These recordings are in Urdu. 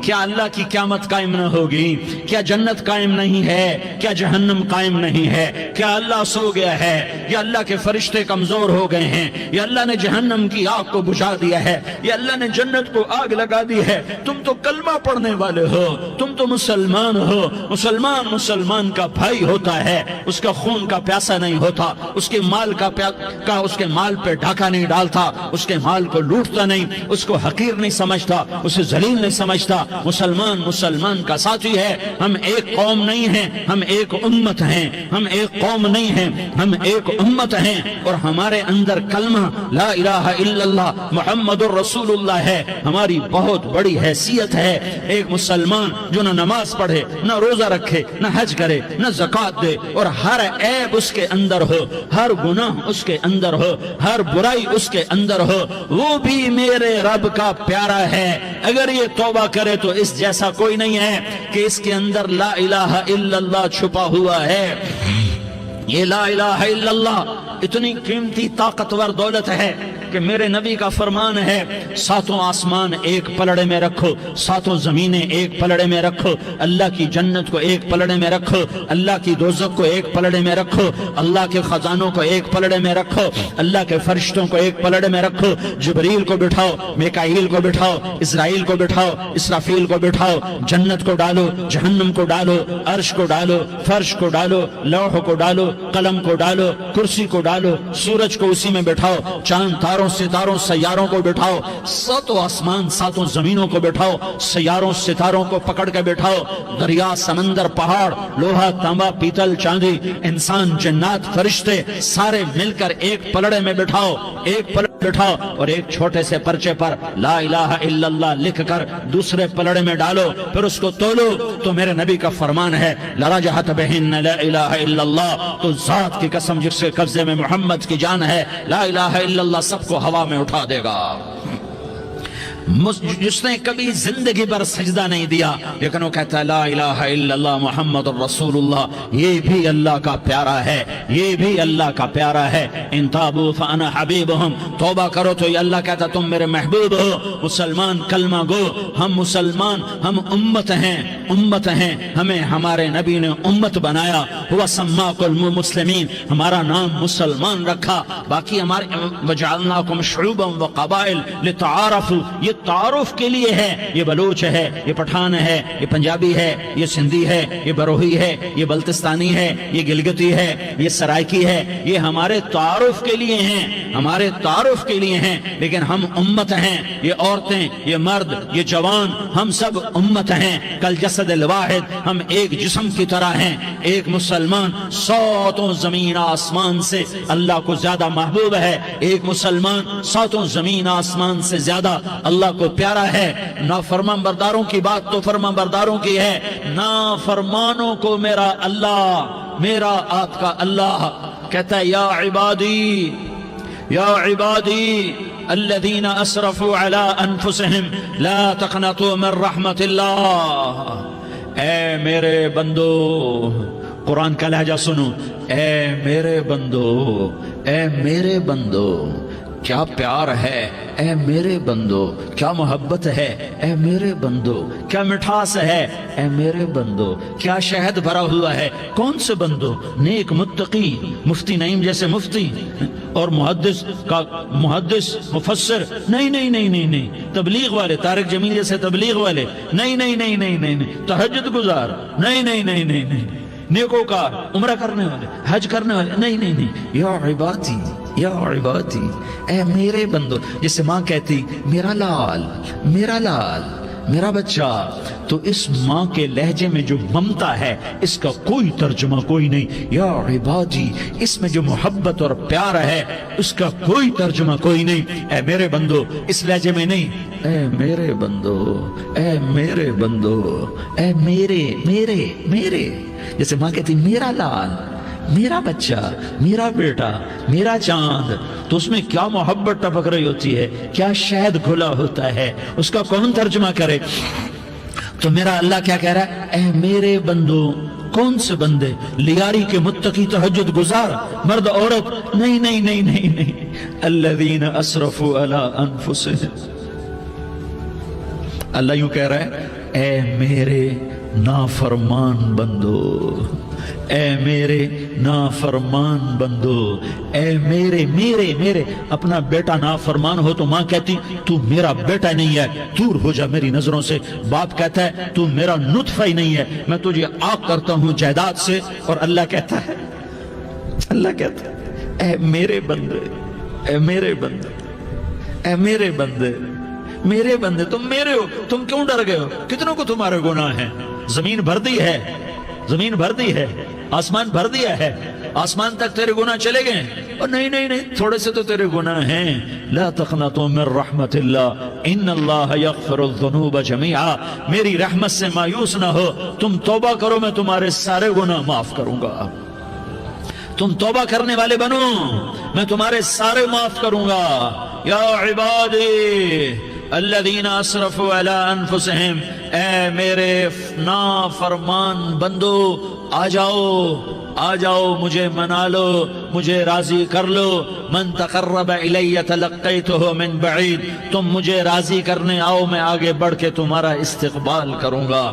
کیا اللہ کی قیامت قائم نہ ہوگی؟ کیا جنت قائم نہیں ہے؟ کیا جہنم قائم نہیں ہے؟ کیا اللہ سو گیا ہے؟ یا اللہ کے فرشتے کمزور ہو گئے ہیں؟ یا اللہ نے جہنم کی آگ کو بجھا دیا ہے؟ یا اللہ نے جنت کو آگ لگا دی ہے؟ تم تو کلمہ پڑھنے والے ہو، تم تو مسلمان ہو۔ مسلمان کا بھائی ہوتا ہے، اس کا خون کا پیاسا نہیں ہوتا، اس کے مال اس کے مال پہ ڈھاکہ نہیں ڈالتا، اس کے مال کو لوٹتا نہیں، اس کو حقیر نہیں سمجھتا، اسے ذلیل نہیں سمجھتا۔ مسلمان کا ساتھی ہے۔ ہم ایک قوم نہیں ہیں، ہم ایک امت ہیں۔ ہم ایک قوم نہیں ہیں، ہم ایک امت ہیں، اور ہمارے اندر کلمہ لا الہ الا اللہ محمد الرسول اللہ ہے۔ ہماری بہت بڑی حیثیت ہے۔ ایک مسلمان جو نہ نماز پڑھے، نہ روزہ رکھے، نہ حج کرے، نہ زکوٰۃ دے، اور ہر عیب اس کے اندر ہو، ہر گناہ اس کے اندر ہو، ہر برائی اس کے اندر ہو، وہ بھی میرے رب کا پیارا ہے۔ اگر یہ توبہ کرے تو اس جیسا کوئی نہیں ہے کہ اس کے اندر لا الہ الا اللہ چھپا ہوا ہے۔ یہ لا الہ الا اللہ اتنی قیمتی طاقتور دولت ہے کہ میرے نبی کا فرمان ہے، ساتوں آسمان ایک پلڑے میں رکھو، ساتوں زمینیں ایک پلڑے میں رکھو، اللہ کی جنت کو ایک پلڑے میں رکھو، اللہ کی دوزخ کو ایک پلڑے میں رکھو، اللہ کے خزانوں کو ایک پلڑے میں رکھو، اللہ کے فرشتوں کو ایک پلڑے میں رکھو، جبریل کو بٹھاؤ، میکائیل کو بٹھاؤ، اسرائیل کو بٹھاؤ، اسرافیل کو بٹھاؤ، جنت کو ڈالو، جہنم کو ڈالو، عرش کو ڈالو، فرش کو ڈالو، لوح کو ڈالو، قلم کو ڈالو، کرسی کو ڈالو، سورج کو اسی میں بٹھاؤ، چاند تاروں ستاروں سیاروں کو بٹھاؤ، ساتوں آسمان ساتوں زمینوں کو بٹھاؤ، سیاروں ستاروں کو پکڑ کے بٹھاؤ، دریا سمندر پہاڑ لوہا تانبا پیتل چاندی انسان جنات فرشتے سارے مل کر ایک پلڑے میں بٹھاؤ، ایک پلڑے بٹھاؤ، اور ایک چھوٹے سے پرچے پر لا الہ الا اللہ لکھ کر دوسرے پلڑے میں ڈالو، پھر اس کو تولو تو میرے نبی کا فرمان ہے لرجحت بہن لا الہ الا اللہ، تو ذات کی قسم جس کے قبضے میں محمد کی جان ہے، لا الہ الا اللہ سب کو ہوا میں اٹھا دے گا۔ جس نے کبھی زندگی پر سجدہ نہیں دیا لیکن وہ کہتا ہے لا الہ الا اللہ محمد الرسول اللہ، یہ بھی اللہ کا پیارا ہے، یہ بھی اللہ کا پیارا ہے۔ ان تابوا فانا حبیبہم، توبہ کرو تو یہ اللہ کہتا تم میرے محبوب ہو۔ مسلمان کلمہ گو، ہم مسلمان، ہم امت ہیں، امت ہیں، ہمیں ہمارے نبی نے امت بنایا، ہوا سماکم المسلمین، ہمارا نام مسلمان رکھا، باقی ہمارے وجعلناکم شعوبا وقبائل لتعارفوا، یہ تعارف کے لیے ہے، یہ بلوچ ہے، یہ پٹھان ہے، یہ پنجابی ہے، یہ سندھی ہے، یہ بروہی ہے، یہ بلتستانی ہے، یہ گلگتی ہے، یہ سرائکی ہے، یہ ہمارے تعارف کے لیے ہیں، ہمارے تعارف کے لیے ہیں، لیکن ہم امت ہیں، یہ عورتیں، یہ مرد، یہ جوان، ہم سب امت ہیں، کل جسد الواحد، ہم ایک جسم کی طرح ہیں۔ ایک مسلمان ساتوں زمین آسمان سے اللہ کو زیادہ محبوب ہے، ایک مسلمان ساتوں زمین آسمان سے زیادہ اللہ کو پیارا ہے۔ نافرمان برداروں کی بات تو فرمان برداروں کی ہے، نافرمانوں کو میرا اللہ، میرا آپ کا اللہ کہتا ہے یا عبادی، یا عبادی الذین اسرفوا علی انفسہم لا تقنطوا من رحمت اللہ، اے میرے بندو، قرآن کا لہجہ سنو، اے میرے بندو، اے میرے بندو، کیا پیار ہے، اے میرے بندو، کیا محبت ہے، اے میرے بندو، کیا مٹھاس ہے، اے میرے بندو، کیا شہد بھرا ہوا ہے۔ کون سے بندو؟ نیک متقی، مفتی نعیم جیسے مفتی اور محدث مفسر، نہیں نہیں نہیں نہیں نہیں، تبلیغ والے طارق جمیل جیسے تبلیغ والے، نہیں نہیں نہیں نہیں نہیں، تہجد گزار، نہیں نہیں نہیں نہیں نہیں، نیکوکار، عمرہ کرنے والے، حج کرنے والے، نہیں نہیں نہیں، یا عبادی، یا عبادی، اے میرے بندو، جسے ماں کہتی میرا لال، میرا لال، میرا بچہ، تو اس ماں کے لہجے میں جو ممتا ہے اس کا کوئی ترجمہ کوئی نہیں۔ یا عبادی، اس میں جو محبت اور پیار ہے اس کا کوئی ترجمہ کوئی نہیں۔ اے میرے بندو، اس لہجے میں نہیں، اے میرے بندو، اے میرے بندو، اے میرے میرے میرے، جیسے ماں کہتی میرا لال، میرا بچہ، میرا بیٹا، میرا چاند، تو اس میں کیا محبت ٹپک رہی ہوتی ہے، کیا شہد گھلا ہوتا ہے، اس کا کون ترجمہ کرے؟ تو میرا اللہ کیا کہہ رہا ہے، اے میرے بندو، کون سے بندے؟ لیاری کے متقی، تہجد گزار، مرد عورت، نہیں نہیں نہیں نہیں نہیں، الذین اسرفوا علی انفسہم، اللہ یوں کہہ رہا ہے اے میرے نافرمان بندو، اے میرے نافرمان بندو، اے میرے میرے میرے اپنا بیٹا نافرمان ہو تو ماں کہتی تو میرا بیٹا نہیں ہے، دور ہو جا میری نظروں سے۔ باپ کہتا ہے تو میرا نطفہ ہی نہیں ہے، میں تجھے عاق کرتا ہوں جائیداد سے۔ اور اللہ کہتا ہے اے میرے بندے، اے میرے بندے، اے میرے بندے، میرے بندے تم میرے ہو، تم کیوں ڈر گئے ہو؟ کتنوں کو تمہارے گناہ ہیں؟ زمین بھر دی ہے، زمین بھر دی ہے، آسمان بھر دیا ہے، آسمان تک تیرے گناہ چلے گئے۔ اور نہیں تھوڑے سے تو تیرے گناہ ہیں۔ لا تقنطوا من رحمت اللہ ان اللہ یغفر الذنوب جميعا، میری رحمت سے مایوس نہ ہو، تم توبہ کرو میں تمہارے سارے گناہ معاف کروں گا۔ تم توبہ کرنے والے بنو میں تمہارے سارے معاف کروں گا۔ یا عبادی الذین اسرفوا علی انفسہم، اے میرے نافرمان بندو آ جاؤ مجھے منا لو، مجھے راضی کر لو۔ من تقرب الی تلقیتہ من بعید، تم مجھے راضی کرنے آؤ میں آگے بڑھ کے تمہارا استقبال کروں گا۔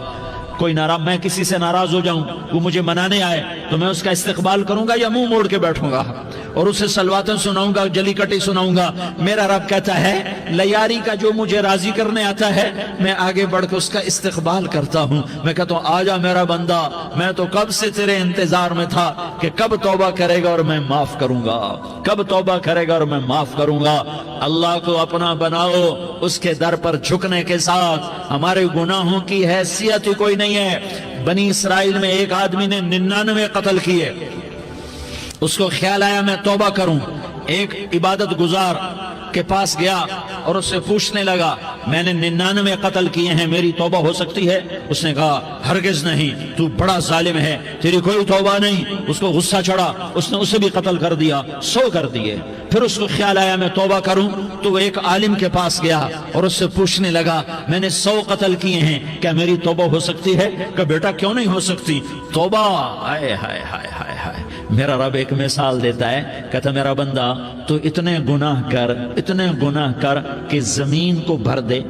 کوئی ناراض، میں کسی سے ناراض ہو جاؤں، وہ مجھے منانے آئے تو میں اس کا استقبال کروں گا یا منہ موڑ کے بیٹھوں گا اور اسے سلواتیں سناؤں گا، جلی کٹی سناؤں گا؟ میرا رب کہتا ہے لیاری کا جو مجھے راضی کرنے آتا ہے میں آگے بڑھ کے اس کا استقبال کرتا ہوں۔ میں کہتا ہوں آ جا میرا بندہ، میں تو کب سے تیرے انتظار میں تھا کہ کب توبہ کرے گا اور میں معاف کروں گا، کب توبہ کرے گا اور میں معاف کروں گا۔ اللہ کو اپنا بناؤ، اس کے در پر جھکنے کے ساتھ ہمارے گناہوں کی حیثیت ہی کوئی نہیں ہے۔ بنی اسرائیل میں ایک آدمی نے 99 قتل کیے، اس کو خیال آیا میں توبہ کروں، ایک عبادت گزار کے پاس گیا اور اس سے پوچھنے لگا میں نے 99 قتل کیے ہیں، میری توبہ ہو سکتی ہے؟ اس نے کہا ہرگز نہیں، تو بڑا ظالم ہے، تیری کوئی توبہ نہیں۔ اس کو غصہ چڑھا، اس نے اسے بھی قتل کر دیا، 100 کر دیے۔ پھر اس کو خیال آیا میں توبہ کروں تو وہ ایک عالم کے پاس گیا اور اس سے پوچھنے لگا میں نے 100 قتل کیے ہیں، کیا میری توبہ ہو سکتی ہے؟ کہ بیٹا کیوں نہیں ہو سکتی توبہ؟ ہائے ہائے ہائے ہائے ہائے۔ میرا رب ایک مثال دیتا ہے، کہتا میرا بندہ تو اتنے گناہ کر کہ زمین کو بھر دے،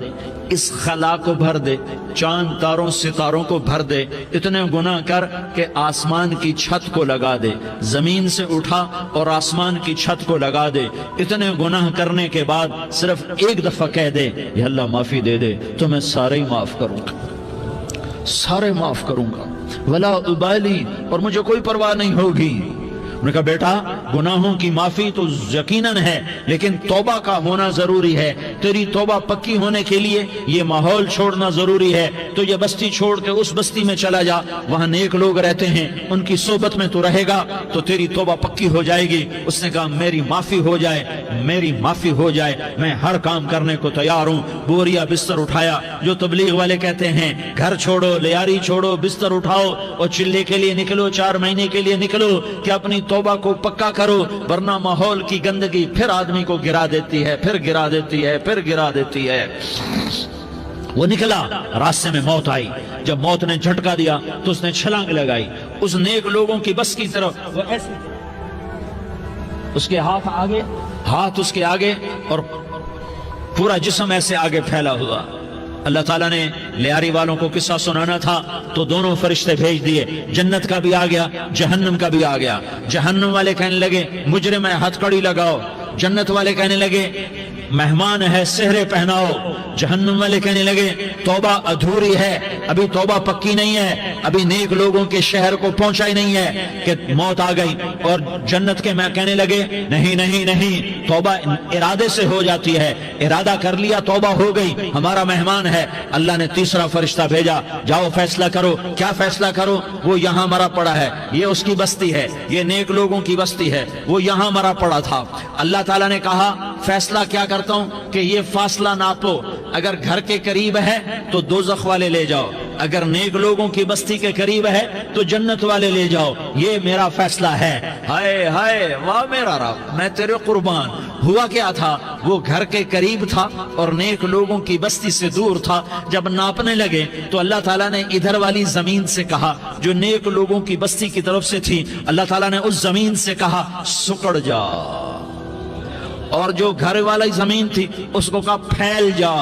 اس خلا کو بھر دے، چاند تاروں ستاروں کو بھر دے، اتنے گناہ کر کہ آسمان کی چھت کو لگا دے، زمین سے اٹھا اور آسمان کی چھت کو لگا دے۔ اتنے گناہ کرنے کے بعد صرف ایک دفعہ کہہ دے یا اللہ معافی دے دے تو میں سارے ہی معاف کروں گا، سارے معاف کروں گا، ولا ابالی، اور مجھے کوئی پرواہ نہیں ہوگی۔ انہوں نے کہا بیٹا گناہوں کی معافی تو یقیناً ہے لیکن توبہ کا ہونا ضروری ہے، تیری توبہ پکی ہونے کے لیے یہ ماحول چھوڑنا ضروری ہے۔ تو یہ بستی چھوڑ کے اس بستی میں چلا جا، وہاں نیک لوگ رہتے ہیں، ان کی صحبت میں تو رہے گا تو تیری توبہ پکی ہو جائے گی۔ اس نے کہا میری معافی ہو جائے، میری معافی ہو جائے، میں ہر کام کرنے کو تیار ہوں۔ بوریا بستر اٹھایا، جو تبلیغ والے کہتے ہیں گھر چھوڑو، لیاری چھوڑو، بستر اٹھاؤ اور چلے کے لیے نکلو، 4 مہینے کے لیے نکلو کہ اپنی توبہ کو پکا کرو، ورنہ ماحول کی گندگی پھر آدمی کو گرا دیتی ہے، پھر گرا دیتی ہے، پھر گرا دیتی ہے۔ وہ نکلا، راستے میں موت آئی، جب موت نے جھٹکا دیا تو اس نے چھلانگ لگائی اس نیک لوگوں کی بس کی طرف، وہ ایسے اس کے ہاتھ آگے، ہاتھ اس کے آگے اور پورا جسم ایسے آگے پھیلا ہوا۔ اللہ تعالیٰ نے لیاری والوں کو قصہ سنانا تھا تو دونوں فرشتے بھیج دیے، جنت کا بھی آ گیا، جہنم کا بھی آ گیا۔ جہنم والے کہنے لگے مجرم ہے ہتھ کڑی لگاؤ، جنت والے کہنے لگے مہمان ہے سہرے پہناؤ۔ جہنم والے کہنے لگے توبہ ادھوری ہے، ابھی توبہ پکی نہیں ہے، ابھی نیک لوگوں کے شہر کو پہنچا ہی نہیں ہے کہ موت آ گئی۔ اور جنت کے میں کہنے لگے نہیں نہیں نہیں، توبہ ارادے سے ہو جاتی ہے، ارادہ کر لیا توبہ ہو گئی، ہمارا مہمان ہے۔ اللہ نے تیسرا فرشتہ بھیجا، جاؤ فیصلہ کرو۔ کیا فیصلہ کرو؟ وہ یہاں مرا پڑا ہے، یہ اس کی بستی ہے، یہ نیک لوگوں کی بستی ہے، وہ یہاں مرا پڑا تھا۔ اللہ تعالیٰ نے کہا فیصلہ کیا کرتا ہوں کہ یہ فاصلہ ناپو، اگر گھر کے قریب ہے تو دوزخ والے لے جاؤ، اگر نیک لوگوں کی بستی کے قریب ہے تو جنت والے لے جاؤ، یہ میرا فیصلہ ہے۔ ہائے ہائے واہ میرا رب، میں تیرے قربان۔ ہوا کیا تھا؟ وہ گھر کے قریب تھا اور نیک لوگوں کی بستی سے دور تھا۔ جب ناپنے لگے تو اللہ تعالیٰ نے ادھر والی زمین سے کہا جو نیک لوگوں کی بستی کی طرف سے تھی، اللہ تعالیٰ نے اس زمین سے کہا سکڑ جا، اور جو گھر والی زمین تھی اس کو کہا پھیل جا،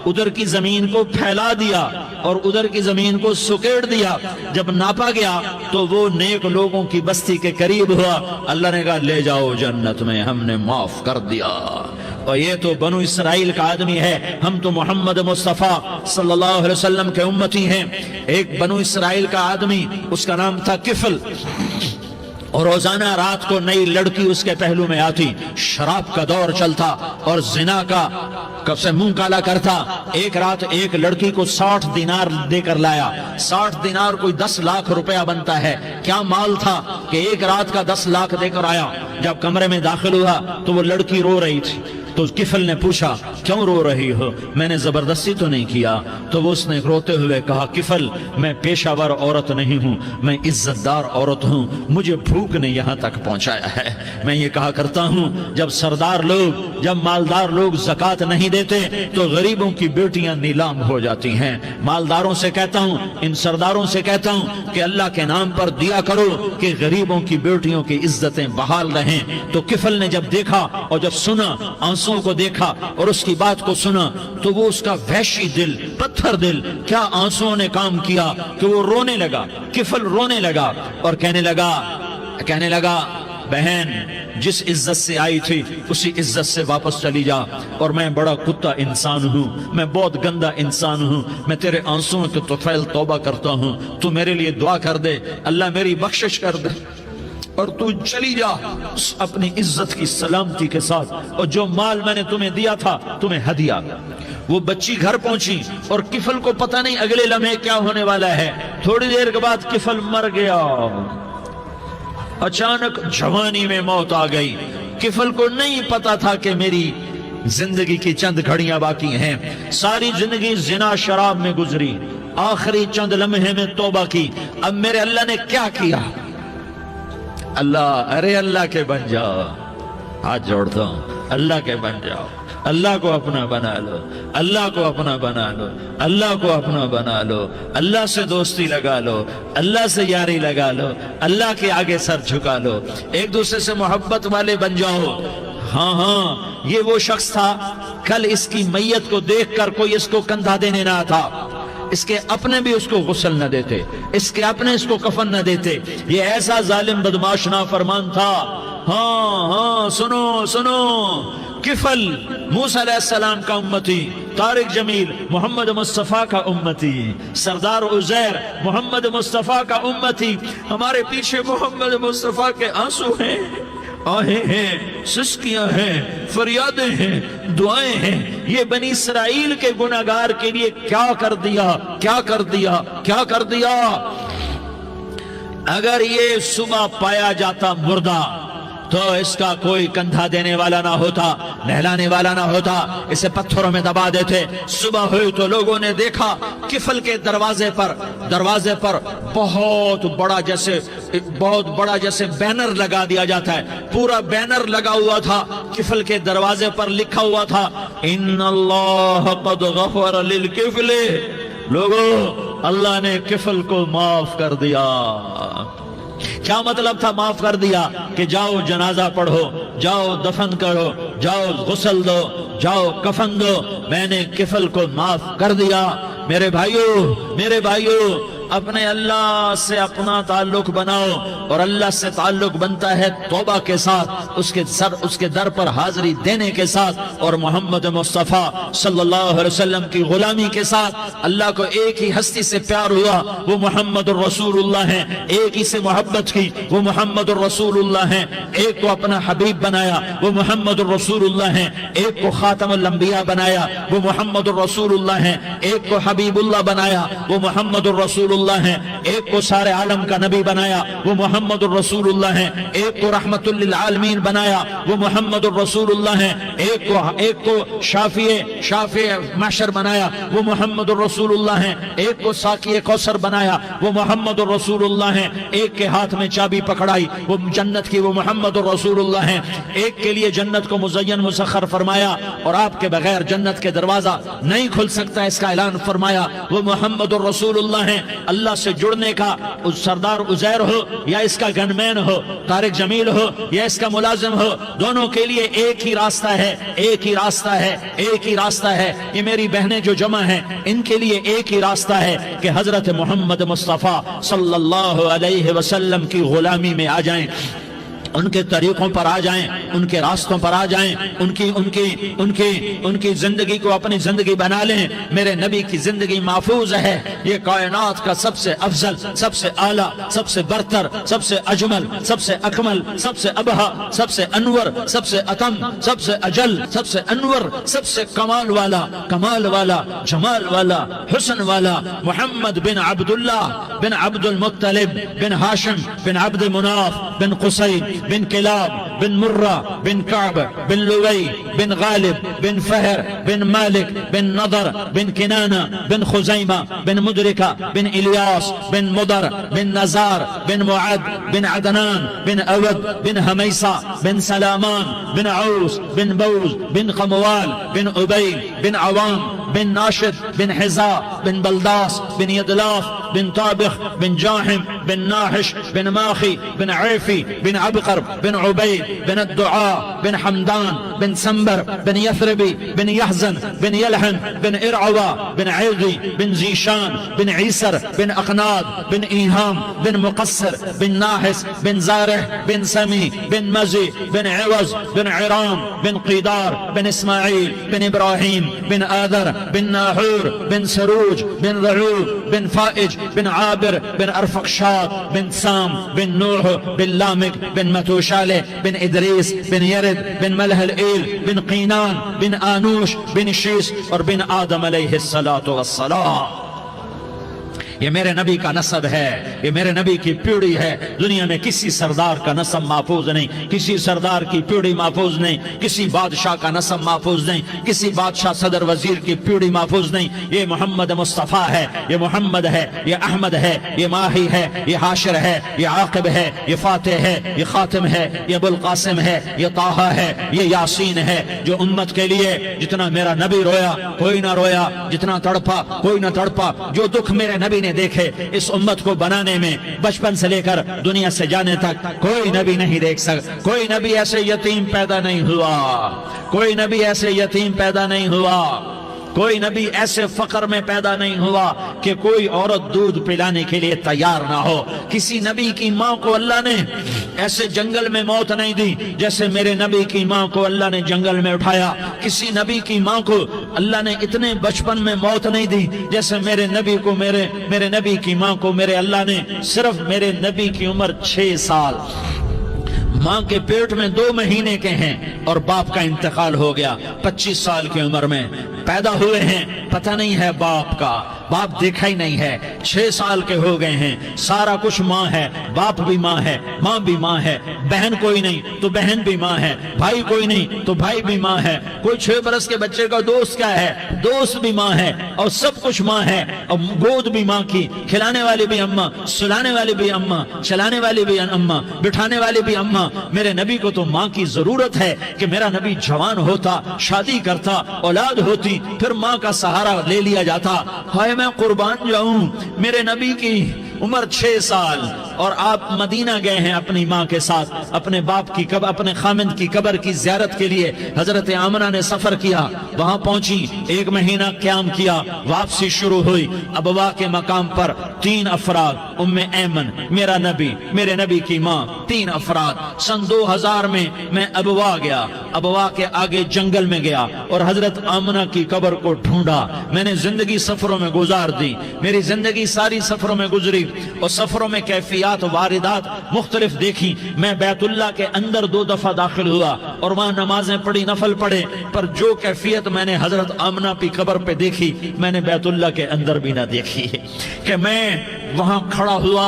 ادھر کی زمین کو پھیلا دیا اور ادھر کی زمین کو سکیڑ دیا۔ جب ناپا گیا تو وہ نیک لوگوں کی بستی کے قریب ہوا، اللہ نے کہا لے جاؤ جنت میں، ہم نے معاف کر دیا۔ اور یہ تو بنو اسرائیل کا آدمی ہے، ہم تو محمد مصطفیٰ صلی اللہ علیہ وسلم کے امتی ہیں۔ ایک بنو اسرائیل کا آدمی، اس کا نام تھا کفل، اور روزانہ رات کو نئی لڑکی اس کے پہلو میں آتی، شراب کا دور چلتا اور زنا کا کب سے منہ کالا کرتا۔ ایک رات ایک لڑکی کو 60 دینار دے کر لایا۔ 60 دینار کوئی 10 لاکھ روپیہ بنتا ہے۔ کیا مال تھا کہ ایک رات کا 10 لاکھ دے کر آیا۔ جب کمرے میں داخل ہوا تو وہ لڑکی رو رہی تھی، تو کفل نے پوچھا کیوں رو رہی ہو، میں نے زبردستی تو نہیں کیا؟ تو وہ اس نے روتے ہوئے کہا کفل میں پیشہ ور عورت نہیں ہوں، میں عزت دار عورت ہوں، مجھے بھوک نے یہاں تک پہنچایا ہے۔ میں یہ کہا کرتا ہوں جب سردار لوگ، جب مالدار لوگ زکوٰۃ نہیں دیتے تو غریبوں کی بیٹیاں نیلام ہو جاتی ہیں۔ مالداروں سے کہتا ہوں، ان سرداروں سے کہتا ہوں کہ اللہ کے نام پر دیا کرو کہ غریبوں کی بیٹیوں کی عزتیں بحال رہیں۔ تو کفل نے جب دیکھا اور جب سنا، آنسوں کو دیکھا اور اس کی بات کو سنا، تو وہ اس کا وحشی دل، پتھر دل، کیا آنسوں نے کام کیا کہ وہ رونے لگا۔ کفل رونے لگا اور کہنے لگا بہن جس عزت سے آئی تھی اسی عزت سے واپس چلی جا، اور میں بڑا کتا انسان ہوں، میں بہت گندا انسان ہوں، میں تیرے آنسوں کے طفیل توبہ کرتا ہوں، تو میرے لیے دعا کر دے، اللہ میری بخشش کر دے، اور تو چلی جا اپنی عزت کی سلامتی کے ساتھ، اور جو مال میں نے تمہیں دیا تھا تمہیں ہدیہ۔ وہ بچی گھر پہنچی اور کفل کو پتہ نہیں اگلے لمحے کیا ہونے والا ہے۔ تھوڑی دیر کے بعد کفل مر گیا، اچانک جوانی میں موت آ گئی۔ کفل کو نہیں پتا تھا کہ میری زندگی کی چند گھڑیاں باقی ہیں، ساری زندگی زنا شراب میں گزری، آخری چند لمحے میں توبہ کی۔ اب میرے اللہ نے کیا کیا؟ اللہ کے بن جاؤ، ہاتھ جوڑتا ہوں، اللہ کے بن جاؤ، اللہ کو اپنا بنا لو، اللہ کو اپنا بنا لو، اللہ کو اپنا بنا لو، اللہ سے دوستی لگا لو، اللہ سے یاری لگا لو، اللہ کے آگے سر جھکا لو، ایک دوسرے سے محبت والے بن جاؤ۔ ہاں یہ وہ شخص تھا، کل اس کی میت کو دیکھ کر کوئی اس کو کندھا دینے نہ تھا، اس کے اپنے بھی اس کو غسل نہ دیتے، اس کے اپنے اس کو کفن نہ دیتے، یہ ایسا ظالم بدماش نافرمان تھا۔ ہاں سنو، کفل موسیٰ علیہ السلام کا امتی، طارق جمیل محمد مصطفیٰ کا امتی، سردار عزیر محمد مصطفیٰ کا امتی۔ ہمارے پیچھے محمد مصطفیٰ کے آنسو ہیں، آہیں ہیں، سسکیاں ہیں، فریادیں ہیں، دعائیں ہیں۔ یہ بنی اسرائیل کے گناہگار کے لیے کیا کر دیا۔ اگر یہ صبح پایا جاتا مردہ تو اس کا کوئی کندھا دینے والا نہ ہوتا، نہلانے والا نہ ہوتا، اسے پتھروں میں دبا دیتے۔ صبح ہوئی تو لوگوں نے دیکھا کفل کے دروازے پر بہت بڑا جیسے بینر لگا دیا جاتا ہے، پورا بینر لگا ہوا تھا، کفل کے دروازے پر لکھا ہوا تھا ان اللہ قد غفر للکفل، لوگوں اللہ نے کفل کو معاف کر دیا۔ کیا مطلب تھا معاف کر دیا؟ کہ جاؤ جنازہ پڑھو، جاؤ دفن کرو، جاؤ غسل دو، جاؤ کفن دو، میں نے کفل کو معاف کر دیا۔ میرے بھائیو اپنے اللہ سے اپنا تعلق بناؤ، اور اللہ سے تعلق بنتا ہے توبہ کے ساتھ، اس کے در پر حاضری دینے کے ساتھ، اور محمد مصطفیٰ صلی اللہ علیہ وسلم کی غلامی کے ساتھ۔ اللہ کو ایک ہی ہستی سے پیار ہوا، وہ محمد الرسول اللہ ہیں، ایک ہی سے محبت کی، وہ محمد الرسول اللہ ہیں، ایک کو اپنا حبیب بنایا، وہ محمد الرسول اللہ ہیں، ایک کو خاتم الانبیاء بنایا، وہ محمد الرسول اللہ ہیں، ایک کو حبیب اللہ بنایا، وہ محمد الرسول اللہ ہیں، ایک کو سارے عالم کا نبی بنایا، وہ محمد الرسول اللہ ہیں، ایک کو رحمت للعالمین بنایا، وہ محمد الرسول اللہ ہیں، ایک کو شافع محشر بنایا، وہ محمد الرسول اللہ ہیں، ایک کو ساقی کوثر بنایا، وہ محمد الرسول اللہ ہیں، ایک کے ہاتھ میں چابی پکڑائی وہ جنت کی، وہ محمد الرسول اللہ ہیں، ایک کے لیے جنت کو مزین مسخر فرمایا اور آپ کے بغیر جنت کے دروازہ نہیں کھل سکتا اس کا اعلان فرمایا، وہ محمد الرسول اللہ ہیں، اللہ سے جڑنے کا، اس سردار عزیر ہو یا اس کا گن مین ہو، طارق جمیل ہو یا اس کا ملازم ہو، دونوں کے لیے ایک ہی راستہ ہے، ایک ہی راستہ ہے، ایک ہی راستہ ہے۔ یہ میری بہنیں جو جمع ہیں ان کے لیے ایک ہی راستہ ہے کہ حضرت محمد مصطفیٰ صلی اللہ علیہ وسلم کی غلامی میں آ جائیں، ان کے طریقوں پر آ جائیں، ان کے راستوں پر آ جائیں، ان کی زندگی کو اپنی زندگی بنا لیں۔ میرے نبی کی زندگی محفوظ ہے۔ یہ کائنات کا سب سے افضل، سب سے اعلیٰ، سب سے برتر، سب سے اجمل، سب سے اکمل، سب سے ابہا، سب سے انور، سب سے اتم، سب سے اجل، سب سے انور، سب سے کمال والا، جمال والا، حسن والا محمد بن عبداللہ بن عبد المطلب بن ہاشم بن عبد مناف بن قصی بن کلاب بن مرہ بن کعب بن لوی بن غالب بن فہر بن مالک بن نضر بن کنانہ بن خزیمہ بن مدرکہ بن الیاس بن مدر بن نزار بن معد بن عدنان بن اود بن حمیسہ بن سلامان بن عوس بن بوز بن قموال بن عبید بن عوام بن ناشد بن حزاء بن بلداس بن يدلاف بن طابخ بن جاحم بن ناحش بن ماخي بن عيفي بن عبقر بن عبيد بن الدعاء بن حمدان بن سنبر بن يثربي بن يحزن بن يلحن بن إرعوى بن عيغي بن زيشان بن عيسر بن أقناد بن إيهام بن مقصر بن ناحس بن زارح بن سمي بن مزي بن عوز بن عرام بن قيدار بن إسماعيل بن إبراهيم بن آذر بن ناحور بن سروج بن رعوب بن فائج بن عابر بن أرفقشاد بن سام بن نوح بن لامك بن متوشالة بن إدريس بن يرد بن ملح الإيل بن قينان بن آنوش بن شيس اور بن آدم علیہ الصلاة والسلام۔ یہ میرے نبی کا نسب ہے، یہ میرے نبی کی پیڑھی ہے۔ دنیا میں کسی سردار کا نسب محفوظ نہیں، کسی سردار کی پیڑھی محفوظ نہیں، کسی بادشاہ کا نسب محفوظ نہیں، کسی بادشاہ صدر وزیر کی پیڑھی محفوظ نہیں۔ یہ محمد مصطفیٰ ہے، یہ محمد ہے، یہ احمد ہے، یہ ماہی ہے، یہ حاشر ہے، یہ عاقب ہے، یہ فاتح ہے، یہ خاتم ہے، یہ ابو القاسم ہے، یہ طٰہٰ ہے، یہ یاسین ہے۔ جو امت کے لیے جتنا میرا نبی رویا کوئی نہ رویا، جتنا تڑپا کوئی نہ تڑپا، جو دکھ میرے نبی نے دیکھے اس امت کو بنانے میں، بچپن سے لے کر دنیا سے جانے تک کوئی نبی نہیں دیکھ سکتا۔ کوئی نبی ایسے یتیم پیدا نہیں ہوا، کوئی نبی ایسے یتیم پیدا نہیں ہوا، کوئی نبی ایسے فقر میں پیدا نہیں ہوا کہ کوئی عورت دودھ پلانے کے لیے تیار نہ ہو۔ کسی نبی کی ماں کو اللہ نے ایسے جنگل میں موت نہیں دی جیسے میرے نبی کی ماں کو اللہ نے جنگل میں اٹھایا۔ کسی نبی کی ماں کو اللہ نے اتنے بچپن میں موت نہیں دی جیسے میرے نبی کو، میرے نبی کی ماں کو میرے اللہ نے صرف میرے نبی کی عمر 6 سال، ماں کے پیٹ میں 2 مہینے کے ہیں اور باپ کا انتقال ہو گیا 25 سال کی عمر میں۔ پیدا ہوئے ہیں، پتہ نہیں ہے باپ کا، باپ دیکھا ہی نہیں ہے، 6 سال کے ہو گئے ہیں، سارا کچھ ماں ہے، باپ بھی ماں ہے، ماں بھی ماں ہے، بہن کوئی نہیں تو بہن بھی ماں ہے، بھائی کوئی نہیں تو بھائی بھی ماں ہے، کوئی 6 برس کے بچے کا دوست کیا ہے، دوست بھی ماں ہے، اور سب کچھ ماں ہے، اور گود بھی ماں کی، کھلانے والی بھی اماں، سلانے والی بھی اماں، چلانے والی بھی اماں، بٹھانے والی بھی اماں۔ میرے نبی کو تو ماں کی ضرورت ہے کہ میرا نبی جوان ہوتا، شادی کرتا، اولاد ہوتی، پھر ماں کا سہارا لے لیا جاتا۔ ہائے میں قربان جاؤں، میرے نبی کی عمر 6 سال اور آپ مدینہ گئے ہیں اپنی ماں کے ساتھ، اپنے باپ کی قبر، اپنے خامند کی قبر کی زیارت کے لیے حضرت آمنہ نے سفر کیا، وہاں پہنچی، 1 مہینہ قیام کیا، واپسی شروع ہوئی۔ ابوا کے مقام پر 3 افراد، ام ایمن، میرا نبی، میرے نبی کی ماں، 3 افراد۔ سن 2000 میں ابوا گیا، ابوا کے آگے جنگل میں گیا اور حضرت آمنہ کی قبر کو ڈھونڈا۔ میں نے زندگی سفروں میں گزار دی، میری زندگی ساری سفروں میں گزری، اور سفروں میں کیفیات واردات مختلف دیکھی۔ میں بیت اللہ کے اندر 2 دفعہ داخل ہوا اور وہاں نمازیں پڑھی، نفل پڑھے، پر جو کیفیت میں نے حضرت آمنہ کی قبر پہ دیکھی میں نے بیت اللہ کے اندر بھی نہ دیکھی، کہ میں وہاں کھڑا ہوا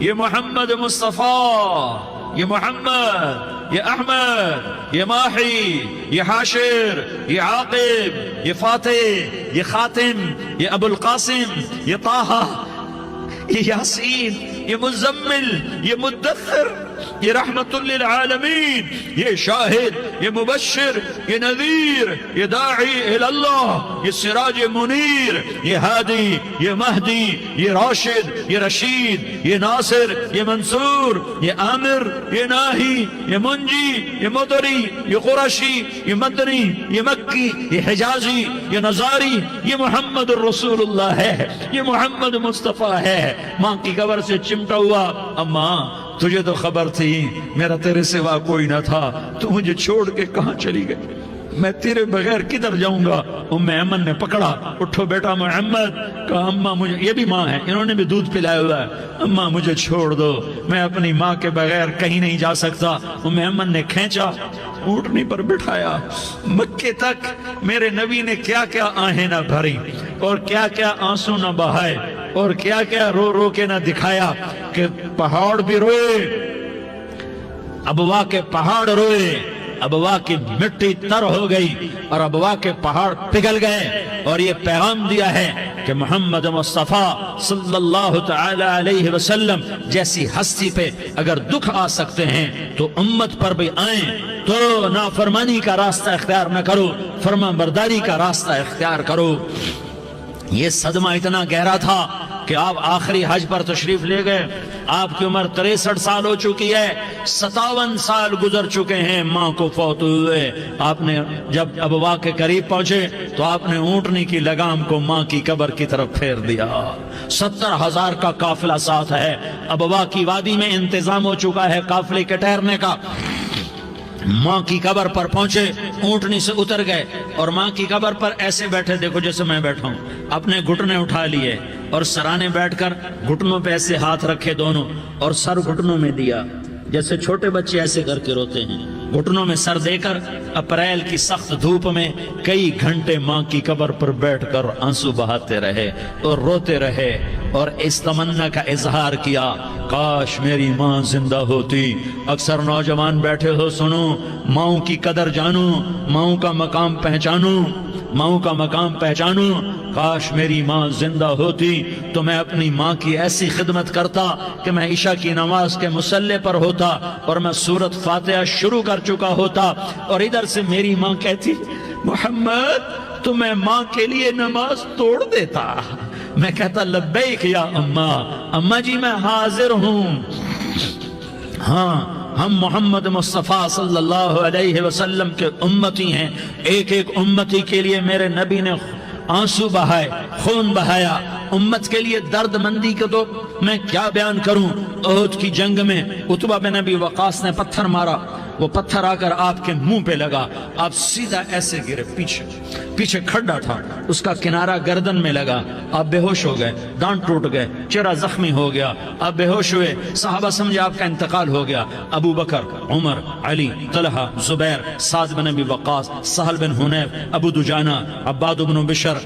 یہ محمد مصطفیٰ، یہ محمد، یہ احمد، یہ ماحی، یہ حاشر، یہ عاقب، یہ فاتح، یہ خاتم، یہ ابو القاسم، یہ طہ، یہ یاسین، یہ مزمل، یہ مدثر، یہ رحمت للعالمین، یہ شاہد، یہ مبشر، یہ نذیر، یہ داعی اللہ، یہ سراج منیر، یہ ہادی، یہ مہدی، یہ راشد، یہ رشید، یہ ناصر، یہ منصور، یہ عامر، یہ ناہی، یہ منجی، یہ مدری، یہ قرشی، یہ مدنی، یہ مکی، یہ حجازی، یہ نظاری، یہ محمد الرسول اللہ ہے، یہ محمد مصطفیٰ ہے۔ ماں کی قبر سے چمٹا ہوا، اماں تجھے تو خبر تھی میرا تیرے سوا کوئی نہ تھا، تو مجھے چھوڑ کے کہاں چلی گئی، میں تیرے بغیر کدھر جاؤں گا؟ ام ایمن نے پکڑا، اٹھو بیٹا محمد، کہا اماں مجھے، یہ بھی ماں ہے، انہوں نے بھی دودھ پلایا ہوا ہے، اماں مجھے چھوڑ دو، میں اپنی ماں کے بغیر کہیں نہیں جا سکتا۔ ام ایمن نے کھینچا، اونٹنی پر بٹھایا، مکے تک میرے نبی نے کیا کیا آہیں نہ بھری اور کیا کیا آنسو نہ بہائے اور کیا کیا رو رو کے نہ دکھایا کہ پہاڑ بھی روئے، ابوا کے پہاڑ روئے، ابوا کی مٹی تر ہو گئی اور ابوا کے پہاڑ پگھل گئے، اور یہ پیغام دیا ہے کہ محمد مصطفیٰ صلی اللہ تعالی علیہ وسلم جیسی ہستی پہ اگر دکھ آ سکتے ہیں تو امت پر بھی آئیں، تو نافرمانی کا راستہ اختیار نہ کرو، فرما برداری کا راستہ اختیار کرو۔ یہ صدمہ اتنا گہرا تھا کہ آپ آخری حج پر تشریف لے گئے، آپ کی عمر 63 سال ہو چکی ہے، 57 سال گزر چکے ہیں ماں کو فوت ہوئے۔ آپ نے جب ابوا کے قریب پہنچے تو آپ نے اونٹنی کی لگام کو ماں کی قبر کی طرف پھیر دیا۔ 70,000 کا قافلہ ساتھ ہے، ابوا کی وادی میں انتظام ہو چکا ہے قافلے کے ٹھہرنے کا۔ ماں کی قبر پر پہنچے، اونٹنی سے اتر گئے اور ماں کی قبر پر ایسے بیٹھے، دیکھو جیسے میں بیٹھا ہوں، اپنے گھٹنے اٹھا لیے اور سرانے بیٹھ کر گھٹنوں پہ ایسے ہاتھ رکھے دونوں اور سر گھٹنوں میں دیا، جیسے چھوٹے بچے ایسے کر کے روتے ہیں، گھٹنوں میں سر دے کر اپریل کی سخت دھوپ میں کئی گھنٹے ماں کی قبر پر بیٹھ کر آنسو بہاتے رہے اور روتے رہے اور اس تمنا کا اظہار کیا، کاش میری ماں زندہ ہوتی۔ اکثر نوجوان بیٹھے ہو، سنو، ماؤں کی قدر جانو، ماؤں کا مقام پہچانو، ماؤں کا مقام پہچانو۔ کاش میری ماں زندہ ہوتی تو میں اپنی ماں کی ایسی خدمت کرتا کہ میں عشاء کی نماز کے مصلی پر ہوتا اور میں سورۃ فاتحہ شروع کر چکا ہوتا، اور ادھر سے میری ماں کہتی محمد تو میں ماں کے لیے نماز توڑ دیتا، میں کہتا لبیک یا اماں، اماں جی میں حاضر ہوں۔ ہاں، ہم محمد مصطفیٰ صلی اللہ علیہ وسلم کے امتی ہیں، ایک ایک امتی کے لیے میرے نبی نے آنسو بہائے، خون بہایا، امت کے لیے درد مندی کو تو میں کیا بیان کروں۔ احد کی جنگ میں عتبہ بن ابی وقاص نے پتھر مارا، وہ پتھر آ کر آپ کے منہ پہ لگا، آپ سیدھا ایسے گرے، پیچھے کھڈا تھا، اس کا کنارہ گردن میں لگا، آپ بے ہوش ہو گئے، دانت ٹوٹ گئے، چہرہ زخمی ہو گیا، آپ بے ہوش ہوئے، صحابہ سمجھے آپ کا انتقال ہو گیا۔ ابو بکر، عمر، علی، طلحہ، زبیر، سعد بن ابی وقاص، سہل بن حنیف، ابو دجانہ، عباد بن بشر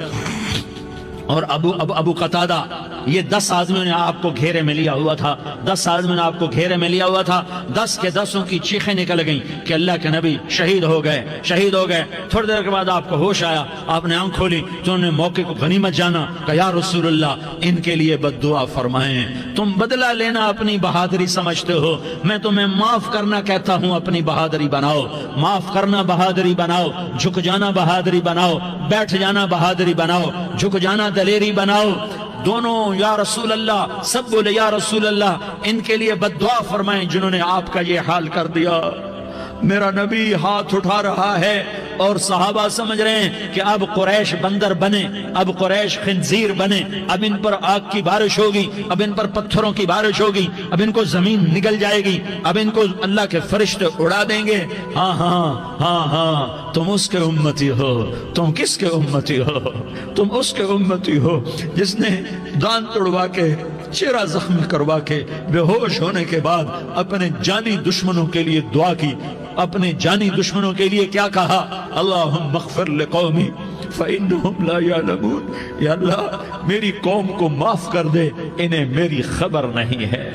اور ابو قتادہ، یہ 10 آدمیوں نے آپ کو گھیرے میں لیا ہوا تھا، 10 آدمیوں نے آپ کو گھیرے میں لیا ہوا تھا، 10 کے 10 کی چیخیں نکل گئیں کہ اللہ کے نبی شہید ہو گئے، شہید ہو گئے۔ تھوڑی دیر کے بعد آپ کو ہوش آیا، آپ نے آنکھ کھولی تو انہوں نے موقع کو غنیمت جانا کہ یا رسول اللہ ان کے لیے بد دعا فرمائیں، تم بدلہ لینا اپنی بہادری سمجھتے ہو، میں تمہیں معاف کرنا کہتا ہوں، اپنی بہادری بناؤ، معاف کرنا بہادری بناؤ، جھک جانا بہادری بناؤ، بیٹھ جانا بہادری بناؤ، جھک جانا دلیری بناؤ۔ دونوں یا رسول اللہ، سب بولے یا رسول اللہ، ان کے لیے بد دعا فرمائیں جنہوں نے آپ کا یہ حال کر دیا۔ میرا نبی ہاتھ اٹھا رہا ہے اور صحابہ سمجھ رہے ہیں کہ اب قریش بندر بنے، اب قریش خنزیر بنے، اب ان پر آگ کی بارش ہوگی، اب ان پر پتھروں کی بارش ہوگی، اب ان کو زمین نگل جائے گی، اب ان کو اللہ کے فرشتے اڑا دیں گے۔ ہاں ہاں ہاں ہاں، تم اس کے امتی ہو۔ تم کس کے امتی ہو؟ تم اس کے امتی ہو جس نے دان توڑوا کے، چہرہ زخم کروا کے، بے ہوش ہونے کے بعد اپنے جانی دشمنوں کے لیے دعا کی، اپنے جانی دشمنوں کے لیے کیا کہا؟ اللہم اغفر لقومی فإنہم لا یعلمون، یا اللہ میری قوم کو معاف کر دے، انہیں میری خبر نہیں ہے۔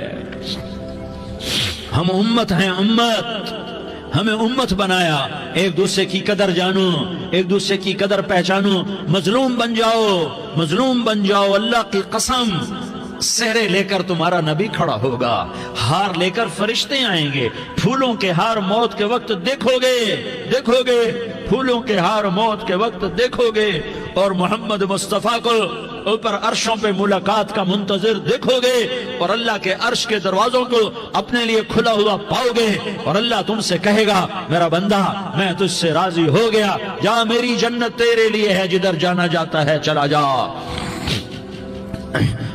ہم امت ہیں، امت، ہمیں امت بنایا، ایک دوسرے کی قدر جانو، ایک دوسرے کی قدر پہچانو، مظلوم بن جاؤ، مظلوم بن جاؤ، اللہ کی قسم سہرے لے کر تمہارا نبی کھڑا ہوگا، ہار لے کر فرشتے آئیں گے، پھولوں کے ہار موت کے وقت دیکھو گے، دیکھو گے، پھولوں کے ہار موت کے وقت دیکھو گے، اور محمد مصطفیٰ کو اوپر عرشوں پہ ملاقات کا منتظر دیکھو گے، اور اللہ کے عرش کے دروازوں کو اپنے لیے کھلا ہوا پاؤ گے، اور اللہ تم سے کہے گا میرا بندہ میں تجھ سے راضی ہو گیا، جا میری جنت تیرے لیے ہے، جدھر جانا جاتا ہے چلا جا۔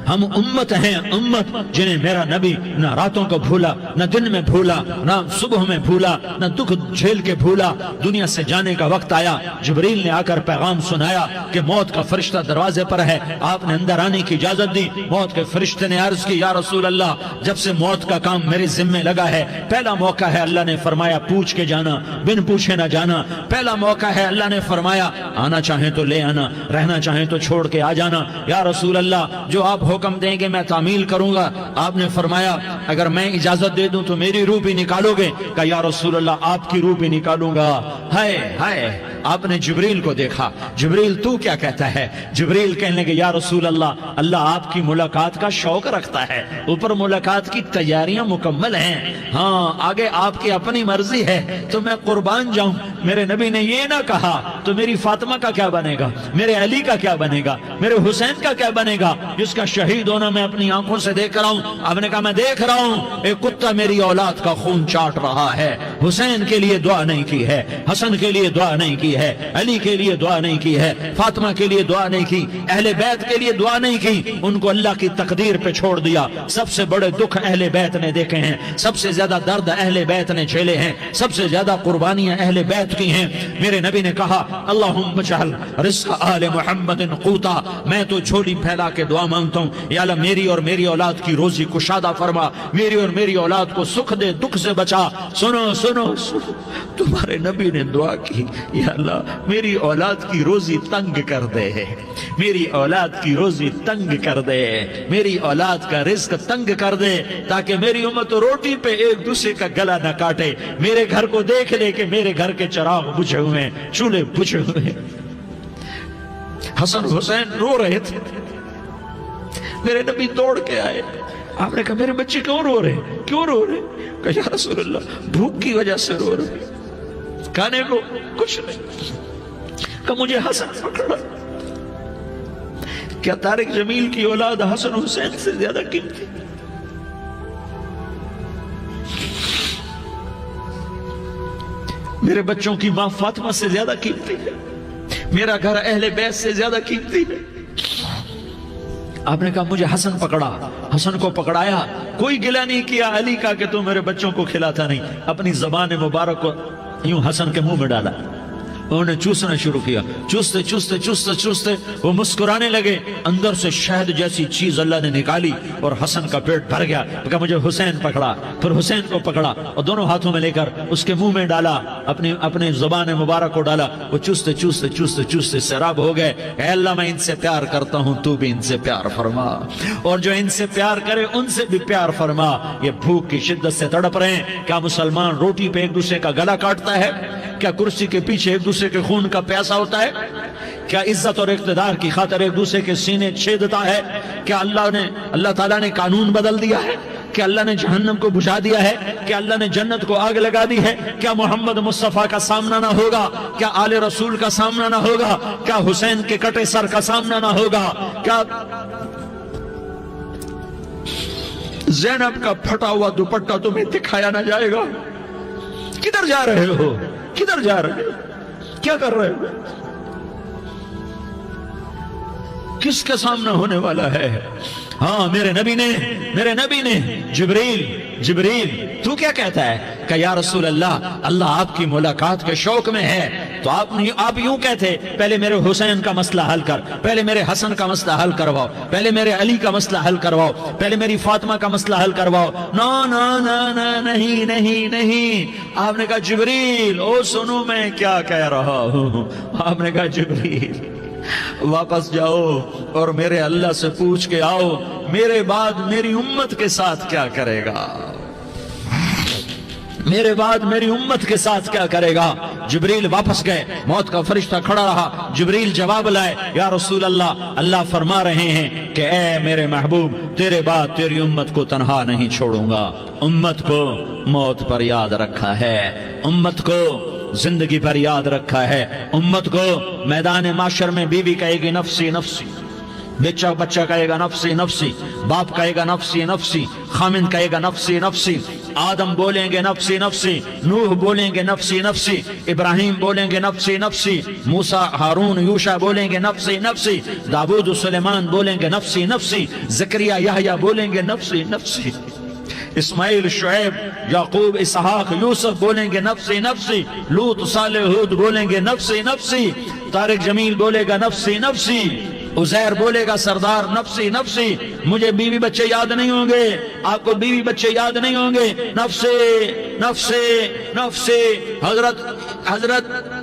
ہم امت ہیں، امت جنہیں میرا نبی نہ راتوں کو بھولا، نہ دن میں بھولا، نہ صبح میں بھولا، نہ دکھ جھیل کے بھولا۔ دنیا سے جانے کا وقت آیا، جبریل نے آ کر پیغام سنایا کہ موت کا فرشتہ دروازے پر ہے، آپ نے اندر آنے کی اجازت دی۔ موت کے فرشتے نے عرض کی یا رسول اللہ، جب سے موت کا کام میرے ذمہ لگا ہے، پہلا موقع ہے، اللہ نے فرمایا پوچھ کے جانا، بن پوچھے نہ جانا، پہلا موقع ہے، اللہ نے فرمایا آنا چاہیں تو لے آنا، رہنا چاہیں تو چھوڑ کے آ جانا۔ یا رسول اللہ جو آپ حکم دیں گے میں تعمیل کروں گا۔ آپ نے فرمایا اگر میں اجازت دے دوں تو میری روح بھی نکالو گے؟ کہا یا رسول اللہ آپ کی روح بھی نکالوں گا۔ ہائے ہائے، آپ نے جبریل کو دیکھا، جبریل تو کیا کہتا ہے؟ جبریل کہنے لگے یا رسول اللہ، اللہ آپ کی ملاقات کا شوق رکھتا ہے، اوپر ملاقات کی تیاریاں مکمل ہیں، ہاں آگے آپ کی اپنی مرضی ہے تو میں قربان جاؤں۔ میرے نبی نے یہ نہ کہا تو میری فاطمہ کا کیا بنے گا، میرے علی کا کیا بنے گا، میرے حسین کا کیا بنے گا جس کا شہید ہونا میں اپنی آنکھوں سے دیکھ رہا ہوں۔ آپ نے کہا میں دیکھ رہا ہوں ایک کتا میری اولاد کا خون چاٹ رہا ہے، حسین کے لیے دعا نہیں کی ہے، حسن کے لیے دعا نہیں کی ہے، علی کے لیے دعا نہیں کی ہے، فاطمہ کے لیے دعا نہیں کی، اہل بیت کے لیے دعا نہیں کی، ان کو اللہ کی تقدیر پہ چھوڑ دیا۔ سب سے بڑے دکھ اہل بیت نے دیکھے ہیں، سب سے زیادہ درد اہل بیت نے جھیلے ہیں، سب سے زیادہ قربانیاں اہل بیت کی ہیں۔ میرے نبی نے کہا اللہم اجعل رزق آل محمد قوتا، میں تو جھولی پھیلا کے دعا مانگتا ہوں یا اللہ میری اور میری اولاد کی روزی کشادہ فرما، میری اور میری اولاد کو سکھ دے، دکھ سے بچا۔ سنو سنو سنو، تمہارے نبی نے دعا کی یا اللہ میری اولاد کی روزی تنگ کر دے، میری اولاد کی روزی تنگ کر دے، میری اولاد کا رزق تنگ کر دے، تاکہ میری امت روٹی پہ ایک دوسرے کا گلا نہ کاٹے، میرے گھر کو دیکھ لے کہ میرے گھر کے چراغ بجھے ہوئے ہیں، چولہے بجھے ہوئے ہیں۔ حسن حسین رو رہے تھے، میرے نبی دوڑ کے آئے، آپ نے کہا میرے بچے کیوں رو رہے، کیوں رو رہے؟ کہا یا رسول اللہ بھوک کی وجہ سے رو رہے، کھانے کو کچھ نہیں۔ کہ مجھے حسن پکڑا۔ کیا طارق جمیل کی اولاد حسن حسین سے زیادہ قیمتی؟ میرے بچوں کی ماں فاطمہ سے زیادہ قیمتی ہے، میرا گھر اہل بیت سے زیادہ قیمتی ہے۔ آپ نے کہا مجھے حسن پکڑا، حسن کو پکڑایا، کوئی گلہ نہیں کیا علی کا کہ تو میرے بچوں کو کھلاتا نہیں، اپنی زبان مبارک کو یوں حسن کے منہ میں ڈالا، انہوں نے چوسنا شروع کیا، چوستے چوستے چوستے چوستے وہ مسکرانے لگے، اندر سے شہد جیسی چیز اللہ نے نکالی اور حسن کا پیٹ بھر گیا۔ کہا مجھے حسین پکڑا، پھر حسین کو پکڑا اور دونوں ہاتھوں میں لے کر اس کے منہ میں ڈالا، اپنے زبان مبارک کو ڈالا، وہ چوستے چوستے چوستے چوستے سیراب ہو گئے۔ اے اللہ میں ان سے پیار کرتا ہوں، تو بھی ان سے پیار فرما، اور جو ان سے پیار کرے ان سے بھی پیار فرما۔ یہ بھوک کی شدت سے تڑپ رہے ہیں، کیا مسلمان روٹی پہ ایک دوسرے کا گلا کاٹتا ہے؟ کیا کرسی کے پیچھے ایک دوسرے کے خون کا پیاسا ہوتا ہے؟ کیا عزت اور اقتدار کی خاطر ایک دوسرے کے سینے چھیدتا ہے؟ کیا اللہ تعالیٰ نے قانون بدل دیا ہے؟ کیا اللہ نے جہنم کو بجھا دیا ہے؟ کیا اللہ نے جنت کو آگ لگا دی ہے؟ کیا محمد مصطفیٰ کا سامنا نہ ہوگا؟ کیا آل رسول کا سامنا نہ ہوگا؟ کیا حسین کے کٹے سر کا سامنا نہ ہوگا؟ کیا زینب کا پھٹا ہوا دوپٹہ تمہیں دکھایا نہ جائے گا؟ کدھر جا رہے ہو؟ کدھر جا رہے ہو؟ کیا کر رہے ہو؟ کس کا سامنا ہونے والا ہے؟ ہاں میرے نبی نے جبریل تو کیا کہتا ہے؟ کہ یا رسول اللہ اللہ آپ کی ملاقات کے شوق میں ہے، تو آپ یوں کہتے پہلے میرے حسین کا مسئلہ حل کر، پہلے میرے حسن کا مسئلہ حل کرواؤ، پہلے میرے علی کا مسئلہ حل کرواؤ، پہلے میری فاطمہ کا مسئلہ حل کرواؤ۔ نا نا نا نا نہیں نہیں نہیں، آپ نے کہا جبریل او سنو میں کیا کہہ رہا ہوں۔ آپ نے کہا جبریل واپس جاؤ اور میرے اللہ سے پوچھ کے آؤ میرے بعد میری امت کے ساتھ کیا کرے گا۔ میرے بعد میری امت کے ساتھ کیا کرے گا؟ جبریل واپس گئے، موت کا فرشتہ کھڑا رہا، جبریل جواب لائے، یا رسول اللہ، اللہ فرما رہے ہیں کہ اے میرے محبوب، تیرے بعد تیری امت کو تنہا نہیں چھوڑوں گا۔ امت کو موت پر یاد رکھا ہے، امت کو زندگی پر یاد رکھا ہے، امت کو میدان معاشر میں بیوی کہے گی نفسی نفسی، بچہ کہے گا نفسی نفسی، باپ کہے گا نفسی نفسی، خامن کہے گا نفسی نفسی، آدم بولیں گے نفسی نفسی، نوح بولیں گے نفسی نفسی، ابراہیم بولیں گے نفسی نفسی، موسیٰ ہارون یوشع بولیں گے نفسی نفسی، داؤد و سلیمان بولیں گے نفسی نفسی، زکریا یحییٰ بولیں گے نفسی نفسی، اسماعیل شعیب یعقوب اسحاق یوسف بولیں گے نفسی نفسی، لوط صالح ہود بولیں گے نفسی نفسی، طارق جمیل بولے گا نفسی نفسی، عزیر بولے گا سردار نفسی نفسی، مجھے بیوی بچے یاد نہیں ہوں گے، آپ کو بیوی بچے یاد نہیں ہوں گے، نفسی نفسی نفسی۔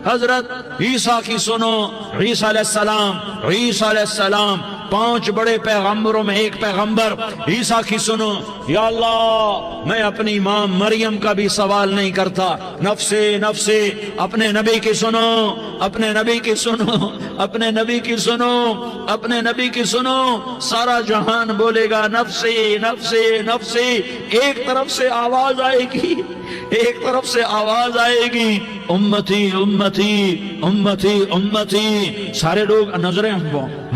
حضرت عیسیٰ کی سنو، عیسیٰ علیہ السلام 5 بڑے پیغمبروں میں ایک پیغمبر عیسیٰ کی سنو، یا اللہ میں اپنی ماں مریم کا بھی سوال نہیں کرتا، نفسی نفسی۔ اپنے نبی کی سنو، اپنے نبی کی سنو، اپنے نبی کی سنو، اپنے نبی کی سنو، سارا جہان بولے گا نفسی نفسی نفسی۔ ایک طرف سے آواز آئے گی، ایک طرف سے آواز آئے گی، امتی امتی امتی امتی۔ سارے لوگ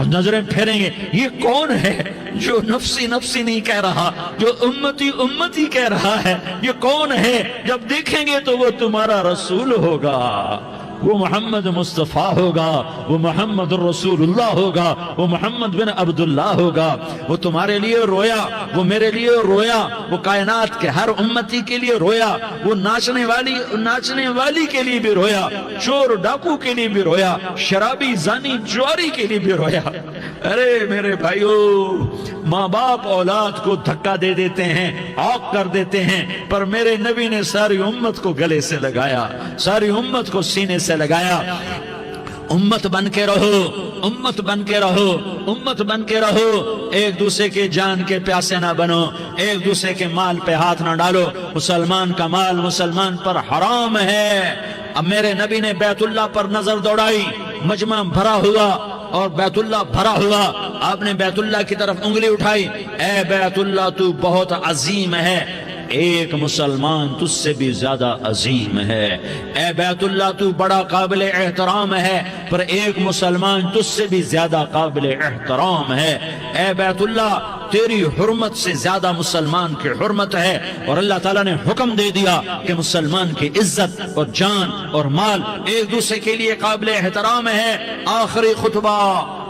نظریں پھیریں گے، یہ کون ہے جو نفسی نفسی نہیں کہہ رہا، جو امتی امتی کہہ رہا ہے؟ یہ کون ہے؟ جب دیکھیں گے تو وہ تمہارا رسول ہوگا، وہ محمد مصطفیٰ ہوگا، وہ محمد الرسول اللہ ہوگا، وہ محمد بن عبداللہ ہوگا۔ وہ تمہارے لیے رویا، وہ میرے لیے رویا، وہ کائنات کے ہر امتی کے لیے رویا، وہ ناچنے والی کے لیے بھی رویا، چور ڈاکو کے لیے بھی رویا، شرابی زانی جواری کے لیے بھی رویا۔ ارے میرے بھائیو، ماں باپ اولاد کو دھکا دے دیتے ہیں، عاق کر دیتے ہیں، پر میرے نبی نے ساری امت کو گلے سے لگایا، ساری امت کو سینے سے لگایا۔ امت بن کے رہو، امت بن کے رہو، امت بن کے رہو، ایک دوسرے کے جان کے پیاسے نہ بنو، ایک دوسرے کے مال پہ ہاتھ نہ ڈالو۔ مسلمان کا مال مسلمان پر حرام ہے۔ اب میرے نبی نے بیت اللہ پر نظر دوڑائی، مجمع بھرا ہوا اور بیت اللہ بھرا ہوا، آپ نے بیت اللہ کی طرف انگلی اٹھائی، اے بیت اللہ تو بہت عظیم ہے، ایک مسلمان تجھ سے بھی زیادہ عظیم ہے، اے بیت اللہ تو بڑا قابل احترام ہے، پر ایک مسلمان تجھ سے بھی زیادہ قابل احترام ہے، اے بیت اللہ تیری حرمت سے زیادہ مسلمان کی حرمت ہے۔ اور اللہ تعالیٰ نے حکم دے دیا کہ مسلمان کی عزت اور جان اور مال ایک دوسرے کے لیے قابل احترام ہے۔ آخری خطبہ،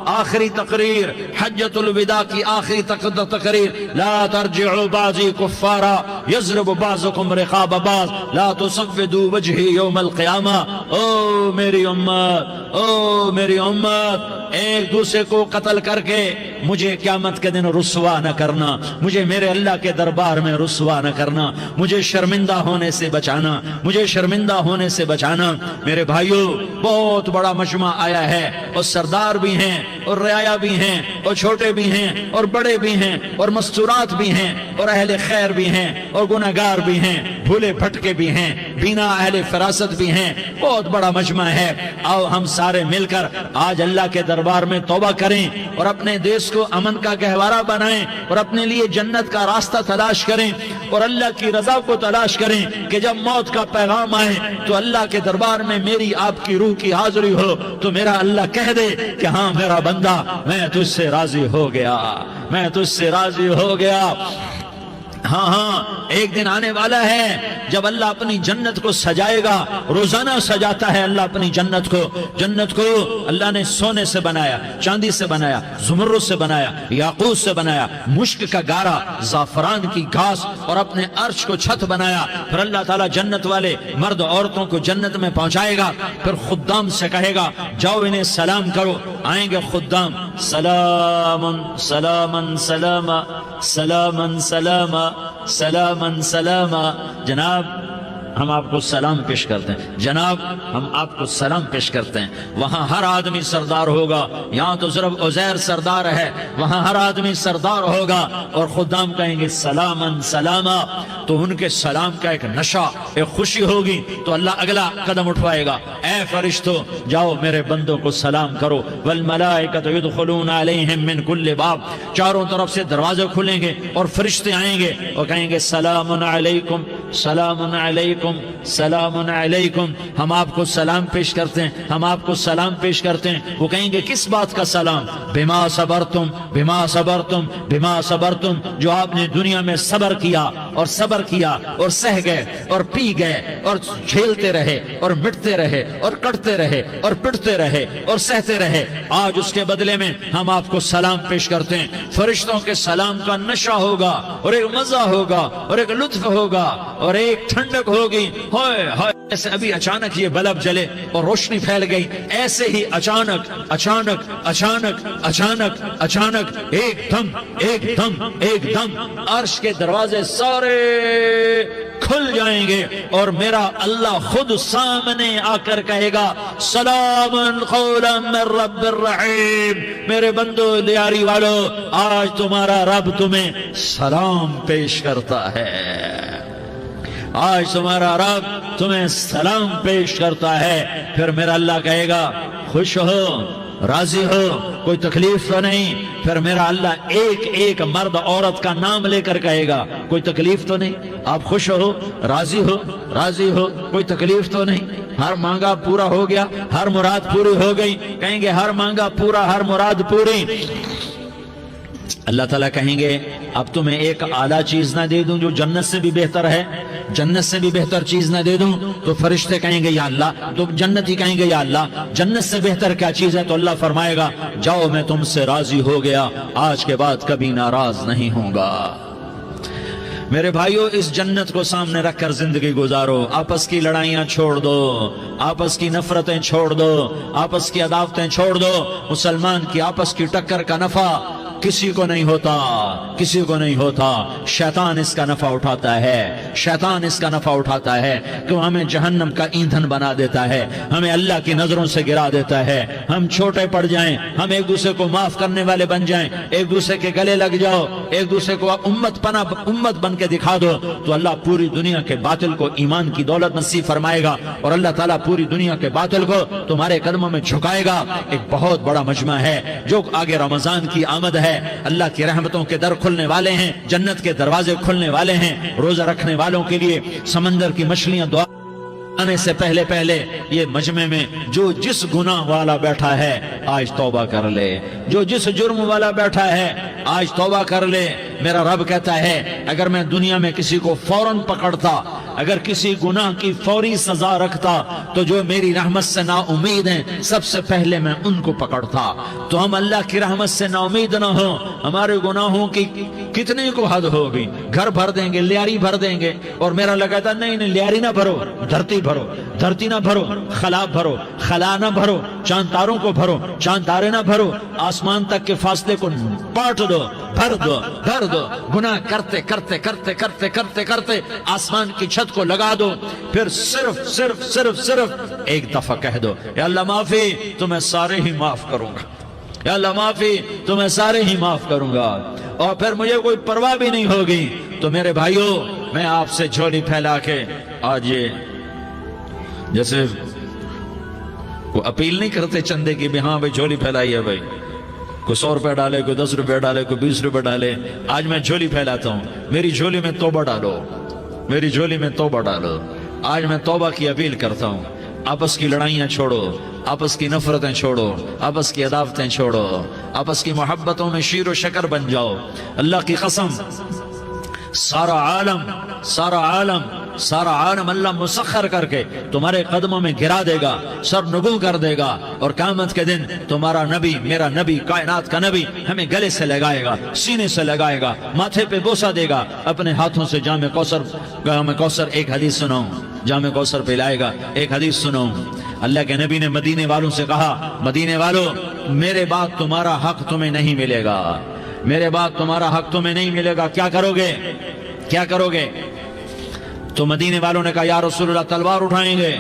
آخری تقریر، حجۃ الوداع کی آخری تقریر، لا ترجعوا بعضی کفارا یضرب بعضکم رقاب بعض لا تصفدوا وجہی یوم القیامہ۔ او میری امت، او میری امت، ایک دوسرے کو قتل کر کے مجھے قیامت کے دن رسوا نہ کرنا، مجھے میرے اللہ کے دربار میں رسوا نہ کرنا، مجھے شرمندہ ہونے سے بچانا، مجھے شرمندہ ہونے سے بچانا۔ میرے بھائیو، بہت بڑا مجمع آیا ہے، اور سردار بھی ہیں اور رعایا بھی ہیں اور چھوٹے بھی ہیں اور بڑے بھی ہیں اور مستورات بھی ہیں اور اہل خیر بھی ہیں اور گناہگار بھی ہیں، بھولے بھٹکے بھی ہیں، بینا اہل فراست بھی ہیں، بہت بڑا مجمع ہے۔ آؤ ہم سارے مل کر آج اللہ کے دربار میں توبہ کریں اور اپنے دیش کو امن کا گہوارہ بنائیں اور اپنے لیے جنت کا راستہ تلاش کریں اور اللہ کی رضا کو تلاش کریں کہ جب موت کا پیغام آئے تو اللہ کے دربار میں میری آپ کی روح کی حاضری ہو تو میرا اللہ کہہ دے کہ ہاں میرا بندہ، میں تجھ سے راضی ہو گیا، میں تجھ سے راضی ہو گیا۔ ہاں ہاں، ایک دن آنے والا ہے جب اللہ اپنی جنت کو سجائے گا، روزانہ سجاتا ہے اللہ اپنی جنت کو۔ جنت کو اللہ نے سونے سے بنایا، چاندی سے بنایا، زمرد سے بنایا، یاقوت سے بنایا، مشک کا گارا، زعفران کی گھاس اور اپنے عرش کو چھت بنایا۔ پھر اللہ تعالیٰ جنت والے مرد عورتوں کو جنت میں پہنچائے گا، پھر خدام سے کہے گا جاؤ انہیں سلام کرو۔ آئیں گے خدام، سلامن سلامن سلاما، سلامن سلاما، سلامن سلاما۔ جناب ہم آپ کو سلام پیش کرتے ہیں، جناب ہم آپ کو سلام پیش کرتے ہیں۔ وہاں ہر آدمی سردار ہوگا، یہاں تو صرف عزیر سردار ہے، وہاں ہر آدمی سردار ہوگا، اور خدام کہیں گے سلامن سلاما، تو ان کے سلام کا ایک نشہ، ایک خوشی ہوگی، تو اللہ اگلا قدم اٹھوائے گا، اے فرشتوں جاؤ میرے بندوں کو سلام کرو، والملائکۃ یدخلون علیہم من کل باب، چاروں طرف سے دروازے کھلیں گے اور فرشتے آئیں گے اور کہیں گے سلام علیکم سلام علیکم سلام علیکم، ہم آپ کو سلام پیش کرتے ہیں، ہم آپ کو سلام پیش کرتے ہیں۔ وہ کہیں گے کس بات کا سلام؟ بما صبرتم بما صبرتم بما صبرتم، جو آپ نے دنیا میں صبر کیا اور صبر کیا اور سہ گئے اور پی گئے اور جھیلتے رہے اور مٹتے رہے اور کٹتے رہے اور پٹتے رہے اور سہتے رہے، آج اس کے بدلے میں ہم آپ کو سلام پیش کرتے ہیں۔ فرشتوں کے سلام کا نشہ ہوگا اور ایک مزہ ہوگا اور ایک لطف ہوگا اور ایک ٹھنڈک ہوگی، ہوئے ہوئے ایسے ابھی اچانک یہ بلب جلے اور روشنی پھیل گئی، ایسے ہی اچانک اچانک اچانک اچانک اچانک ایک دم ایک دم ایک دم عرش کے دروازے سارے کھل جائیں گے اور میرا اللہ خود سامنے آ کر کہے گا سلام قولا من رب الرحیم، میرے بندو دیاری والو آج تمہارا رب تمہیں سلام پیش کرتا ہے، آج تمہارا رب تمہیں سلام پیش کرتا ہے۔ پھر میرا اللہ کہے گا خوش ہو، راضی ہو، کوئی تکلیف تو نہیں؟ پھر میرا اللہ ایک ایک مرد عورت کا نام لے کر کہے گا کوئی تکلیف تو نہیں؟ آپ خوش ہو، راضی ہو، راضی ہو، کوئی تکلیف تو نہیں؟ ہر مانگا پورا ہو گیا، ہر مراد پوری ہو گئی؟ کہیں گے ہر مانگا پورا، ہر مراد پوری۔ اللہ تعالیٰ کہیں گے اب تمہیں ایک اعلیٰ چیز نہ دے دوں جو جنت سے بھی بہتر ہے؟ جنت سے بھی بہتر چیز نہ دے دوں؟ تو فرشتے کہیں گے یا اللہ، تو جنتی کہیں گے یا اللہ جنت سے بہتر کیا چیز ہے؟ تو اللہ فرمائے گا جاؤ میں تم سے راضی ہو گیا، آج کے بعد کبھی ناراض نہیں ہوں گا۔ میرے بھائیو اس جنت کو سامنے رکھ کر زندگی گزارو، آپس کی لڑائیاں چھوڑ دو، آپس کی نفرتیں چھوڑ دو، آپس کی عداوتیں چھوڑ دو۔ مسلمان کی آپس کی ٹکر کا نفع کسی کو نہیں ہوتا، کسی کو نہیں ہوتا، شیطان اس کا نفع اٹھاتا ہے، شیطان اس کا نفع اٹھاتا ہے کہ ہمیں جہنم کا ایندھن بنا دیتا ہے، ہمیں اللہ کی نظروں سے گرا دیتا ہے، ہم چھوٹے پڑ جائیں، ہم ایک دوسرے کو معاف کرنے والے بن جائیں، ایک دوسرے کے گلے لگ جاؤ، ایک دوسرے کو امت بن کے دکھا دو، تو اللہ پوری دنیا کے باطل کو ایمان کی دولت نصیب فرمائے گا اور اللہ تعالیٰ پوری دنیا کے باطل کو تمہارے قدموں میں جھکائے گا۔ ایک بہت بڑا مجمع ہے جو آگے رمضان کی آمد ہے، اللہ کی رحمتوں کے در کھلنے والے ہیں، جنت کے دروازے کھلنے والے ہیں، روزہ رکھنے والوں کے لیے سمندر کی مچھلیاں دعا آنے سے پہلے پہلے یہ مجمع میں جو جس گناہ والا بیٹھا ہے آج توبہ کر لے، جو جس جرم والا بیٹھا ہے آج توبہ کر لے۔ میرا رب کہتا ہے اگر میں دنیا میں کسی کو فوراً پکڑتا، اگر کسی گناہ کی فوری سزا رکھتا تو جو میری رحمت سے نا امید ہیں سب سے پہلے میں ان کو پکڑتا۔ تو ہم اللہ کی رحمت سے نا امید نہ ہو، ہمارے گناہوں کی کتنے کو حد ہوگی، گھر بھر دیں گے، لیاری بھر دیں گے، اور میرا لگا تھا نہیں نہیں لیاری نہ بھرو، دھرتی بھرو، دھرتی نہ بھرو، خلا بھرو، خلا نہ بھرو، چاند تاروں کو بھرو، چاند تارے نہ بھرو، آسمان تک کے فاصلے کو پاٹ دو، بھر دو، بھر دو، گناہ کرتے کرتے کرتے کرتے کرتے کرتے آسمان کی چھت کو لگا دو، پھر صرف صرف صرف صرف ایک دفعہ کہہ دو یا اللہ معافی، تو میں سارے ہی معاف کروں گا، یا اللہ معافی تو میں سارے ہی معاف کروں گا، اور پھر مجھے کوئی پرواہ بھی نہیں ہوگی۔ تو میرے بھائیوں میں آپ سے جھولی پھیلا کے آج یہ جیسے وہ اپیل نہیں کرتے چندے کی بھی ہاں بھائی جھولی پھیلائی ہے، بھائی کوئی 100 روپے ڈالے، کوئی 10 روپے ڈالے، کوئی 20 روپے ڈالے، آج میں جھولی پھیلاتا ہوں، میری جھولی میں توبہ ڈالو، میری جھولی میں توبہ ڈالو۔ آج میں توبہ کی اپیل کرتا ہوں، آپس کی لڑائیاں چھوڑو، آپس کی نفرتیں چھوڑو، آپس کی عداوتیں چھوڑو، آپس کی محبتوں میں شیر و شکر بن جاؤ۔ اللہ کی قسم سارا عالم اللہ مسخر کر کے تمہارے قدموں میں گرا دے گا، سر نگوں کر دے گا، اور قیامت کے دن تمہارا نبی، میرا نبی، کائنات کا نبی ہمیں گلے سے لگائے گا، سینے سے لگائے گا، ماتھے پہ بوسہ دے گا، اپنے ہاتھوں سے جام کوثر ایک حدیث سناؤں، جام کوثر پلائے گا، ایک حدیث سناؤں۔ اللہ کے نبی نے مدینے والوں سے کہا مدینے والوں میرے بعد تمہارا حق تمہیں نہیں ملے گا، میرے بعد تمہارا حق تمہیں نہیں ملے گا، کیا کرو گے؟ کیا کرو گے؟ تو مدینے والوں نے کہا یا رسول اللہ تلوار اٹھائیں گے،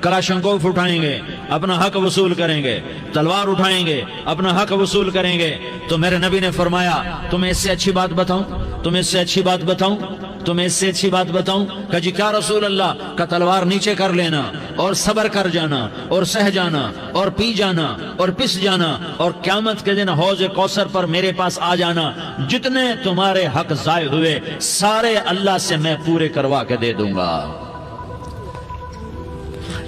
کراشنکوف اٹھائیں گے، اپنا حق وصول کریں گے، تلوار اٹھائیں گے، اپنا حق وصول کریں گے۔ تو میرے نبی نے فرمایا تمہیں اس سے اچھی بات بتاؤں، تمہیں اس سے اچھی بات بتاؤں، تمہیں اس سے اچھی بات بتاؤں؟ کہا جی کیا رسول اللہ؟ کا تلوار نیچے کر لینا اور صبر کر جانا اور سہ جانا اور پی جانا اور پس جانا اور قیامت کے دن حوض کوثر پر میرے پاس آ جانا، جتنے تمہارے حق ضائع ہوئے سارے اللہ سے میں پورے کروا کے دے دوں گا۔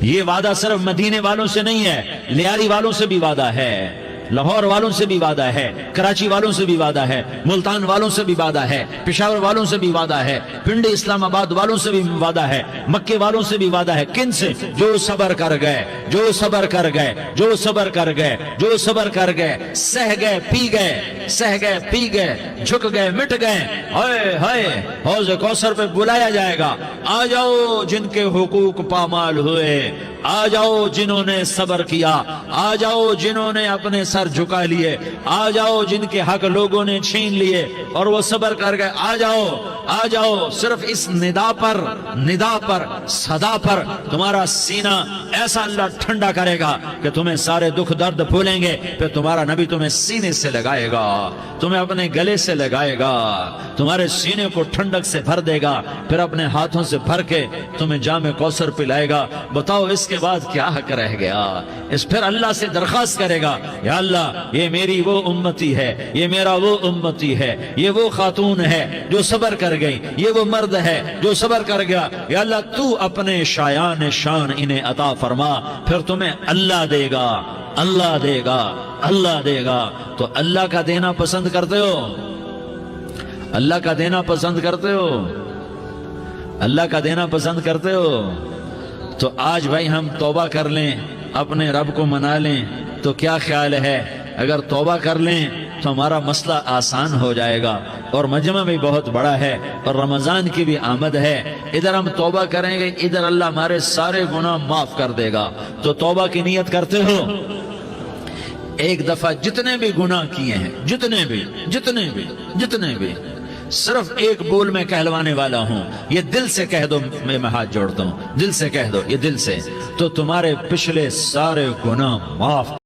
یہ وعدہ صرف مدینے والوں سے نہیں ہے، لیاری والوں سے بھی وعدہ ہے، لاہور والوں سے بھی وعدہ ہے، کراچی والوں سے بھی وعدہ ہے، ملتان والوں سے بھی وعدہ ہے، پشاور والوں سے بھی وعدہ ہے، پنڈی اسلام آباد والوں سے بھی وعدہ ہے، مکے والوں سے بھی وعدہ ہے۔ کن سے؟ جو صبر کر گئے، جو صبر کر گئے، جو صبر کر گئے، جو صبر کر گئے، سہ گئے پی گئے، سہ گئے پی گئے، جھک گئے مٹ گئے، ہائے ہائے حوض کوثر پہ بلایا جائے گا، آ جاؤ جن کے حقوق پامال ہوئے، آ جاؤ جنہوں نے صبر کیا، آ جاؤ جنہوں نے اپنے سر جھکا لیے، آ جاؤ جن کے حق لوگوں نے چھین لیے اور وہ صبر کر گئے، آ جاؤ آ جاؤ۔ صرف اس ندا پر صدا پر تمہارا سینہ ایسا اللہ ٹھنڈا کرے گا کہ تمہیں سارے دکھ درد بھولیں گے، پھر تمہارا نبی تمہیں سینے سے لگائے گا، تمہیں اپنے گلے سے لگائے گا، تمہارے سینے کو ٹھنڈک سے بھر دے گا، پھر اپنے ہاتھوں سے بھر کے تمہیں جام کوثر پلائے گا۔ بتاؤ اس کے بعد کیا حق رہ گیا؟ اس پھر اللہ سے درخواست کرے گا یا اللہ یہ میری وہ امتی ہے، یہ میرا وہ امتی ہے، یہ وہ خاتون ہے جو صبر کر گئی، یہ وہ مرد ہے جو صبر کر گیا، یا اللہ تو اپنے شایان شان انہیں عطا فرما، پھر تمہیں اللہ دے گا، اللہ دے گا، اللہ دے گا۔ تو اللہ کا دینا پسند کرتے ہو؟ اللہ کا دینا پسند کرتے ہو؟ اللہ کا دینا پسند کرتے ہو؟ تو آج بھائی ہم توبہ کر لیں، اپنے رب کو منا لیں، تو کیا خیال ہے اگر توبہ کر لیں تو ہمارا مسئلہ آسان ہو جائے گا، اور مجمع بھی بہت بڑا ہے اور رمضان کی بھی آمد ہے، ادھر ہم توبہ کریں گے، ادھر اللہ ہمارے سارے گناہ معاف کر دے گا۔ تو توبہ کی نیت کرتے ہو؟ ایک دفعہ جتنے بھی گناہ کیے ہیں، جتنے بھی صرف ایک بول میں کہلوانے والا ہوں، یہ دل سے کہہ دو، میں ہاتھ جوڑتا ہوں، دل سے کہہ دو، یہ دل سے، تو تمہارے پچھلے سارے گناہ معاف